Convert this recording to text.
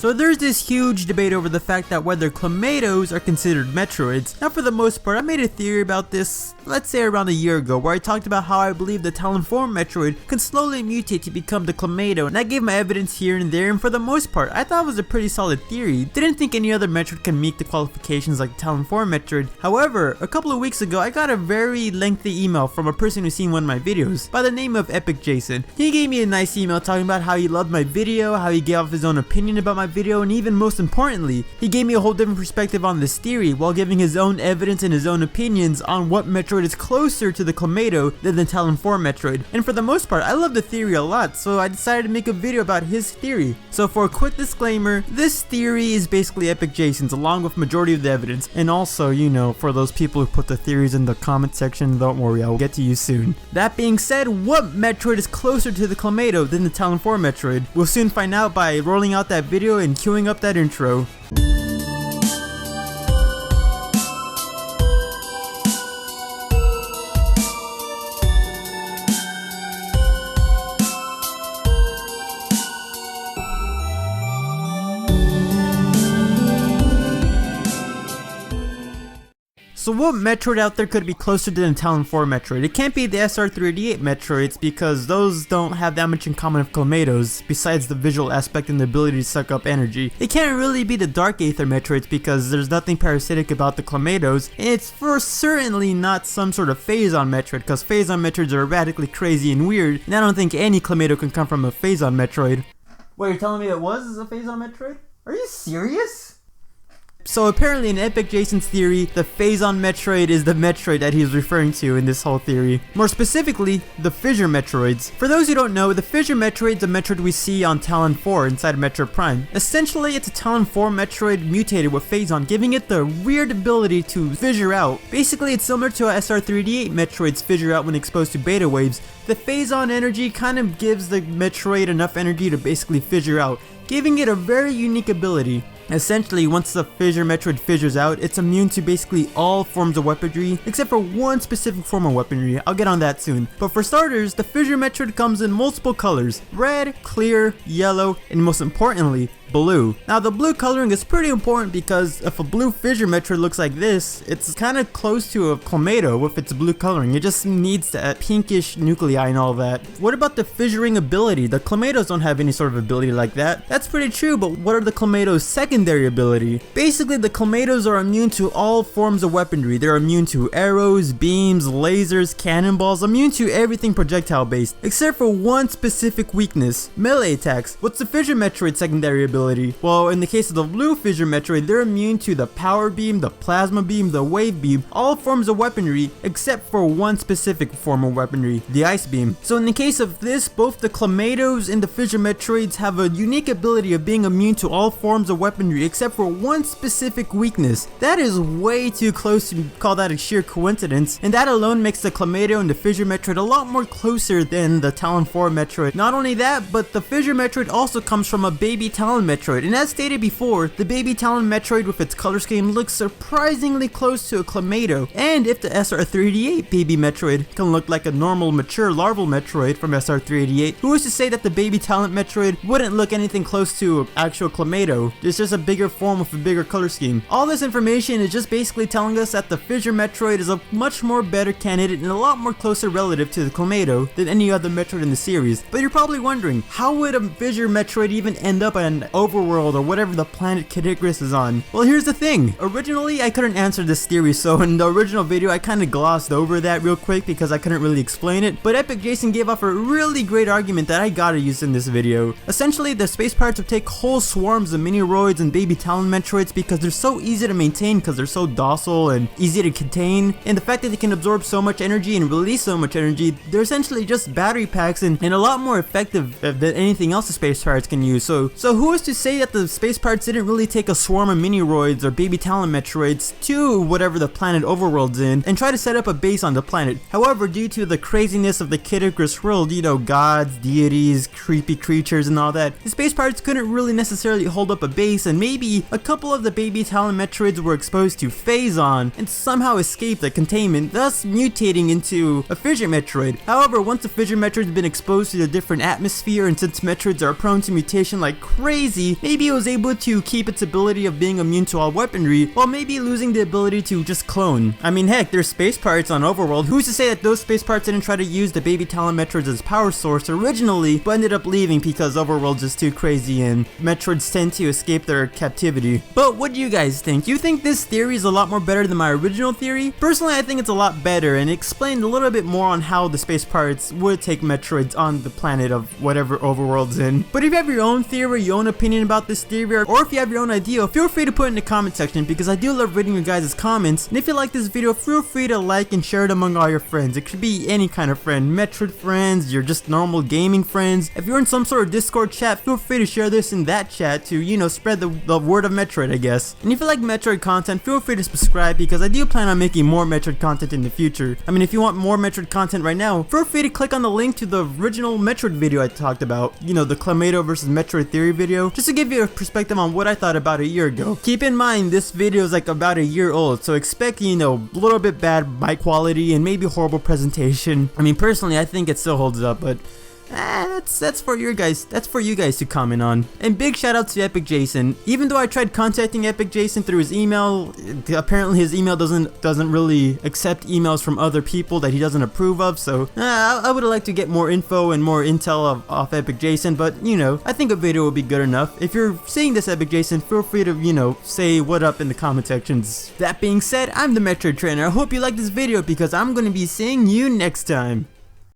So there's this huge debate over the fact that whether Komaytos are considered Metroids. Now for the most part, I made a theory about this, let's say around a year ago, where I talked about how I believe the Talonform Metroid can slowly mutate to become the Komayto, and I gave my evidence here and there, and for the most part, I thought it was a pretty solid theory. Didn't think any other Metroid can meet the qualifications like the Talonform Metroid. However, a couple of weeks ago, I got a very lengthy email from a person who's seen one of my videos by the name of EpicJason. He gave me a nice email talking about how he loved my video, how he gave off his own opinion about my video, and even most importantly, he gave me a whole different perspective on this theory while giving his own evidence and his own opinions on what Metroid is closer to the Komayto than the Talonform Metroid. And for the most part, I love the theory a lot, so I decided to make a video about his theory. So for a quick disclaimer, this theory is basically EpicJason's along with majority of the evidence. And also, you know, for those people who put the theories in the comment section, don't worry, I will get to you soon. That being said, what Metroid is closer to the Komayto than the Talonform Metroid? We'll soon find out by rolling out that video and queuing up that intro. So what Metroid out there could be closer to the Talonform Metroid? It can't be the SR388 Metroids because those don't have that much in common with Komaytos besides the visual aspect and the ability to suck up energy. It can't really be the Dark Aether Metroids because there's nothing parasitic about the Komaytos, and it's for certainly not some sort of Phazon Metroid because Phazon Metroids are radically crazy and weird, and I don't think any Komayto can come from a Phazon Metroid. Wait, you're telling me it was a Phazon Metroid? Are you serious? So apparently in EpicJason's theory, the Phazon Metroid is the Metroid that he's referring to in this whole theory. More specifically, the Fissure Metroids. For those who don't know, the Fissure Metroid is a Metroid we see on Talon 4 inside of Metroid Prime. Essentially, it's a Talonform Metroid mutated with Phazon, giving it the weird ability to fissure out. Basically, it's similar to a SR388 Metroid's fissure out when exposed to beta waves. The Phazon energy kind of gives the Metroid enough energy to basically fissure out, giving it a very unique ability. Essentially, once the Fissure Metroid fissures out, it's immune to basically all forms of weaponry, except for one specific form of weaponry. I'll get on that soon. But for starters, the Fissure Metroid comes in multiple colors: red, clear, yellow, and most importantly, blue. Now the blue coloring is pretty important because if a blue Fissure Metroid looks like this, it's kind of close to a Komayto with its blue coloring. It just needs that pinkish nuclei and all that. What about the fissuring ability? The Komaytos don't have any sort of ability like that. That's pretty true, but what are the Komaytos' secondary ability? Basically, the Komaytos are immune to all forms of weaponry. They're immune to arrows, beams, lasers, cannonballs, immune to everything projectile based, except for one specific weakness: melee attacks. What's the Fissure Metroid secondary ability? Well, in the case of the blue Fissure Metroid, they're immune to the power beam, the plasma beam, the wave beam, all forms of weaponry except for one specific form of weaponry, the ice beam. So in the case of this, both the Komaytos and the Fissure Metroids have a unique ability of being immune to all forms of weaponry except for one specific weakness. That is way too close to call that a sheer coincidence, and that alone makes the Komayto and the Fissure Metroid a lot more closer than the Talonform Metroid. Not only that, but the Fissure Metroid also comes from a baby Talon Metroid, and as stated before, the baby Talon Metroid with its color scheme looks surprisingly close to a Komayto. And if the SR388 baby Metroid can look like a normal mature larval Metroid from SR388, who is to say that the baby Talon Metroid wouldn't look anything close to an actual Komayto? It's just a bigger form with a bigger color scheme. All this information is just basically telling us that the Fissure Metroid is a much more better candidate and a lot more closer relative to the Komayto than any other Metroid in the series. But you're probably wondering, how would a Fissure Metroid even end up on overworld or whatever the planet Kid Icarus is on? Well, here's the thing. Originally, I couldn't answer this theory, so in the original video, I kind of glossed over that real quick because I couldn't really explain it. But EpicJason gave off a really great argument that I gotta use in this video. Essentially, the space pirates would take whole swarms of mini-roids and baby Talon Metroids because they're so easy to maintain because they're so docile and easy to contain. And the fact that they can absorb so much energy and release so much energy, they're essentially just battery packs and a lot more effective than anything else the space pirates can use. So who is to say that the space pirates didn't really take a swarm of mini-roids or baby Talon Metroids to whatever the planet Overworld's in and try to set up a base on the planet? However, due to the craziness of the Kid Icarus world, you know, gods, deities, creepy creatures and all that, the space pirates couldn't really necessarily hold up a base, and maybe a couple of the baby Talon Metroids were exposed to Phazon and somehow escaped the containment, thus mutating into a Fissure Metroid. However, once the Fissure Metroid's been exposed to a different atmosphere, and since Metroids are prone to mutation like crazy, crazy, maybe it was able to keep its ability of being immune to all weaponry, while maybe losing the ability to just clone. I mean, heck, there's space pirates on Overworld. Who's to say that those space pirates didn't try to use the baby Talon Metroids as power source originally, but ended up leaving because Overworld's just too crazy and Metroids tend to escape their captivity. But what do you guys think? You think this theory is a lot more better than my original theory? Personally, I think it's a lot better and explained a little bit more on how the space pirates would take Metroids on the planet of whatever Overworld's in. But if you have your own theory, your own opinion about this theory, or if you have your own idea, feel free to put it in the comment section because I do love reading your guys' comments. And if you like this video, feel free to like and share it among all your friends. It could be any kind of friend, Metroid friends, your just normal gaming friends. If you're in some sort of Discord chat, feel free to share this in that chat to, you know, spread the word of Metroid, I guess. And if you like Metroid content, feel free to subscribe because I do plan on making more Metroid content in the future. I mean, if you want more Metroid content right now, feel free to click on the link to the original Metroid video I talked about, you know, the Komayto versus Metroid theory video, just to give you a perspective on what I thought about a year ago. Keep in mind, this video is like about a year old, so expect, you know, a little bit bad mic quality and maybe horrible presentation. I mean, personally, I think it still holds up, but that's for you guys to comment on. And big shout out to EpicJason. Even though I tried contacting EpicJason through his email, apparently his email doesn't really accept emails from other people that he doesn't approve of. So I would have liked to get more info and more intel off EpicJason, but you know, I think a video would be good enough. If you're seeing this, EpicJason, feel free to, you know, say what up in the comment sections. That being said, I'm the Metroid Trainer. I hope you like this video because I'm gonna be seeing you next time.